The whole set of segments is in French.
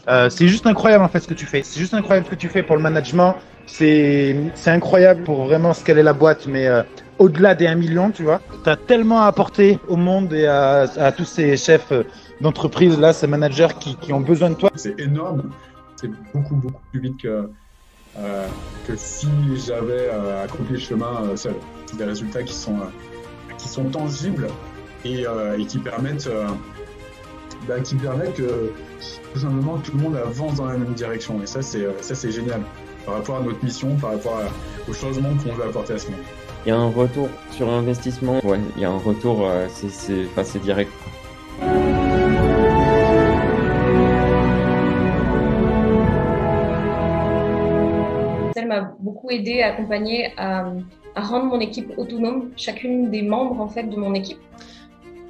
C'est juste incroyable en fait ce que tu fais. C'est juste incroyable ce que tu fais pour le management. C'est incroyable pour vraiment scaler la boîte, mais au-delà des 1 million, tu vois. Tu as tellement à apporter au monde et à tous ces chefs d'entreprise, là, ces managers qui ont besoin de toi. C'est énorme. C'est beaucoup, beaucoup plus vite que si j'avais accompli le chemin seul. C'est des résultats qui sont tangibles et qui permettent que tout simplement tout le monde avance dans la même direction. Et ça, c'est génial par rapport à notre mission, par rapport au changement qu'on veut apporter à ce monde. Il y a un retour sur investissement. Ouais, il y a un retour, c'est direct. Elle m'a beaucoup aidé, accompagné à rendre mon équipe autonome, chacune des membres en fait de mon équipe.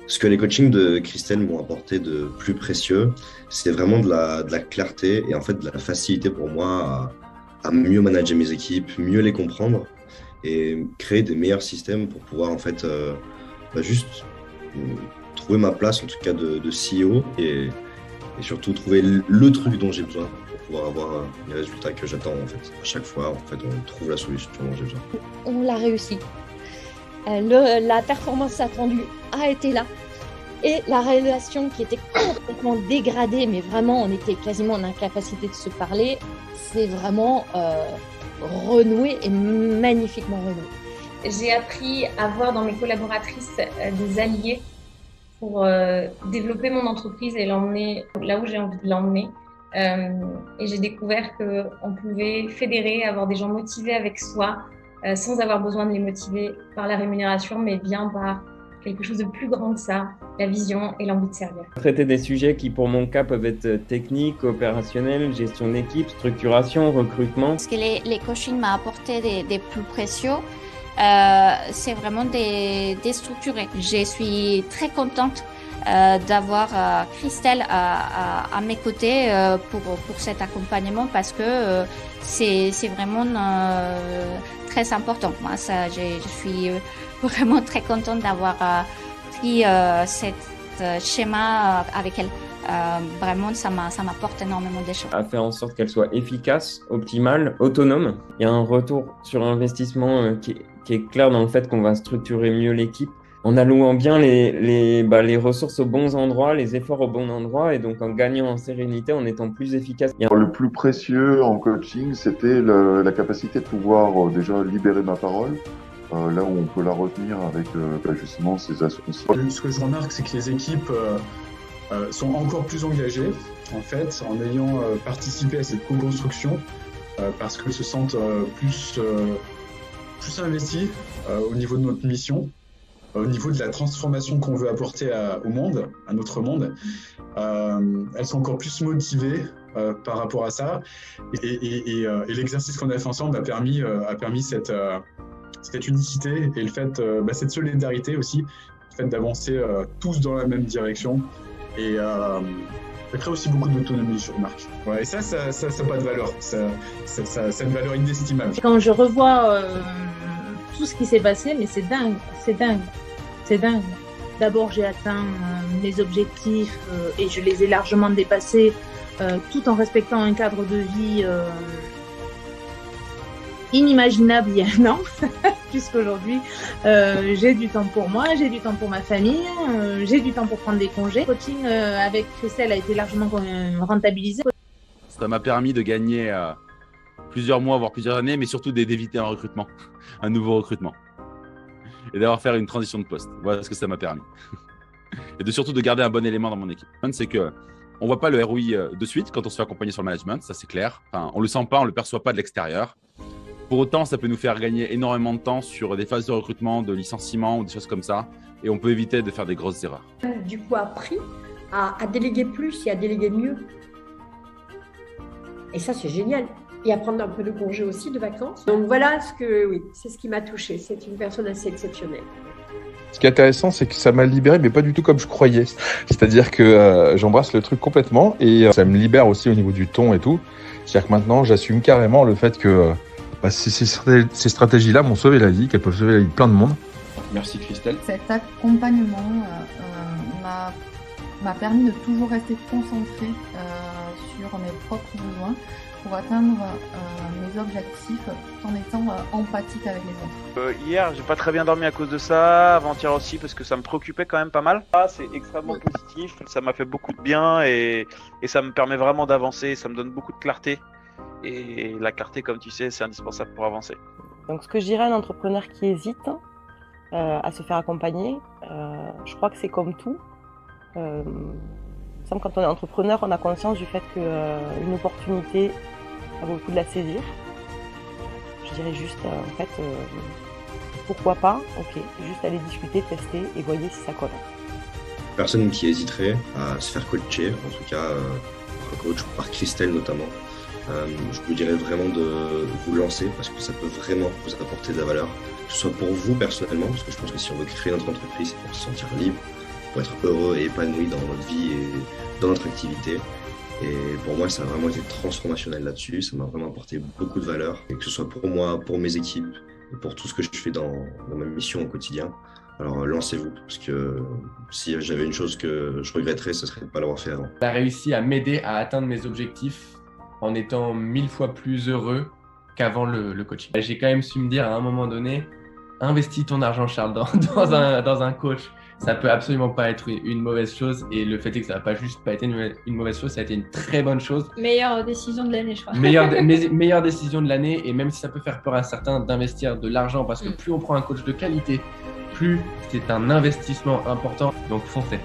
Ce que les coachings de Christelle m'ont apporté de plus précieux, c'est vraiment de la clarté et en fait de la facilité pour moi à mieux manager mes équipes, mieux les comprendre et créer des meilleurs systèmes pour pouvoir en fait juste trouver ma place en tout cas de CEO et surtout trouver le truc dont j'ai besoin pour pouvoir avoir les résultats que j'attends en fait. À chaque fois, en fait, on trouve la solution dont j'ai besoin. On l'a réussi. La performance attendue a été là. Et la relation qui était complètement dégradée, mais vraiment on était quasiment en incapacité de se parler, c'est vraiment renoué et magnifiquement renoué. J'ai appris à voir dans mes collaboratrices des alliés pour développer mon entreprise et l'emmener là où j'ai envie de l'emmener. Et j'ai découvert qu'on pouvait fédérer, avoir des gens motivés avec soi, sans avoir besoin de les motiver par la rémunération, mais bien par quelque chose de plus grand que ça, la vision et l'envie de servir. Traiter des sujets qui, pour mon cas, peuvent être techniques, opérationnels, gestion d'équipe, structuration, recrutement. Ce que les coachings m'ont apporté des plus précieux, c'est vraiment des structurés. Je suis très contente d'avoir Christelle à mes côtés pour cet accompagnement parce que c'est vraiment très important. Moi, je suis vraiment très contente d'avoir pris cet schéma avec elle. Vraiment, ça m'apporte énormément de choses. À faire en sorte qu'elle soit efficace, optimale, autonome. Il y a un retour sur investissement qui est clair dans le fait qu'on va structurer mieux l'équipe en allouant bien les ressources aux bons endroits, les efforts aux bons endroits et donc en gagnant en sérénité, en étant plus efficace. Le plus précieux en coaching, c'était la capacité de pouvoir déjà libérer ma parole. Là où on peut la retenir avec justement ces associations. Ce que je remarque, c'est que les équipes sont encore plus engagées, en fait, en ayant participé à cette co-construction, parce qu'elles se sentent plus investies au niveau de notre mission, au niveau de la transformation qu'on veut apporter au monde, à notre monde. Elles sont encore plus motivées par rapport à ça. Et l'exercice qu'on a fait ensemble a permis cette unicité et le fait, cette solidarité aussi, le fait d'avancer tous dans la même direction et ça crée aussi beaucoup d'autonomie, je remarque. Ouais, et ça n'a pas de valeur, ça a une valeur inestimable. Quand je revois tout ce qui s'est passé, mais c'est dingue, c'est dingue, c'est dingue. D'abord, j'ai atteint mes objectifs et je les ai largement dépassés tout en respectant un cadre de vie inimaginable il y a un an, puisqu'aujourd'hui j'ai du temps pour moi, j'ai du temps pour ma famille, j'ai du temps pour prendre des congés. Le coaching avec Christelle a été largement rentabilisé. Ça m'a permis de gagner plusieurs mois, voire plusieurs années, mais surtout d'éviter un recrutement, un nouveau recrutement. Et d'avoir fait une transition de poste. Voilà ce que ça m'a permis. Et surtout de garder un bon élément dans mon équipe. C'est que on voit pas le ROI de suite quand on se fait accompagner sur le management, ça c'est clair. Enfin, on le sent pas, on le perçoit pas de l'extérieur. Pour autant, ça peut nous faire gagner énormément de temps sur des phases de recrutement, de licenciement ou des choses comme ça. Et on peut éviter de faire des grosses erreurs. Du coup, appris à déléguer plus et à déléguer mieux. Et ça, c'est génial. Et à prendre un peu de congé aussi, de vacances. Donc voilà c'est ce qui m'a touchée. C'est une personne assez exceptionnelle. Ce qui est intéressant, c'est que ça m'a libéré, mais pas du tout comme je croyais. C'est-à-dire que j'embrasse le truc complètement et ça me libère aussi au niveau du ton et tout. C'est-à-dire que maintenant, j'assume carrément le fait que ces stratégies-là m'ont sauvé la vie, qu'elles peuvent sauver la vie de plein de monde. Merci Christelle. Cet accompagnement m'a permis de toujours rester concentrée sur à mes propres besoins pour atteindre mes objectifs tout en étant empathique avec les autres. Hier, j'ai pas très bien dormi à cause de ça, avant-hier aussi parce que ça me préoccupait quand même pas mal. C'est extrêmement positif, ça m'a fait beaucoup de bien et ça me permet vraiment d'avancer, ça me donne beaucoup de clarté. Et la clarté, comme tu sais, c'est indispensable pour avancer. Donc ce que je dirais à un entrepreneur qui hésite à se faire accompagner, je crois que c'est comme tout. Quand on est entrepreneur, on a conscience du fait qu'une opportunité, ça vaut le coup de la saisir. Je dirais juste, pourquoi pas, ok, juste aller discuter, tester et voyez si ça colle. Personne qui hésiterait à se faire coacher, en tout cas par un coach ou par Christelle notamment, je vous dirais vraiment de vous lancer parce que ça peut vraiment vous apporter de la valeur, que ce soit pour vous personnellement, parce que je pense que si on veut créer notre entreprise, c'est pour se sentir libre, pour être heureux et épanoui dans notre vie et dans notre activité. Et pour moi, ça a vraiment été transformationnel là-dessus. Ça m'a vraiment apporté beaucoup de valeur. Et que ce soit pour moi, pour mes équipes, et pour tout ce que je fais dans ma mission au quotidien. Alors lancez-vous, parce que si j'avais une chose que je regretterais, ce serait de ne pas l'avoir fait avant. Ça a réussi à m'aider à atteindre mes objectifs en étant 1000 fois plus heureux qu'avant le coaching. J'ai quand même su me dire à un moment donné, investis ton argent, Charles, dans un coach. Ça peut absolument pas être une mauvaise chose, et le fait est que ça n'a pas juste pas été une mauvaise chose, ça a été une très bonne chose. Meilleure décision de l'année, je crois. Meilleure décision de l'année, et même si ça peut faire peur à certains d'investir de l'argent, parce que plus on prend un coach de qualité, plus c'est un investissement important, donc foncez.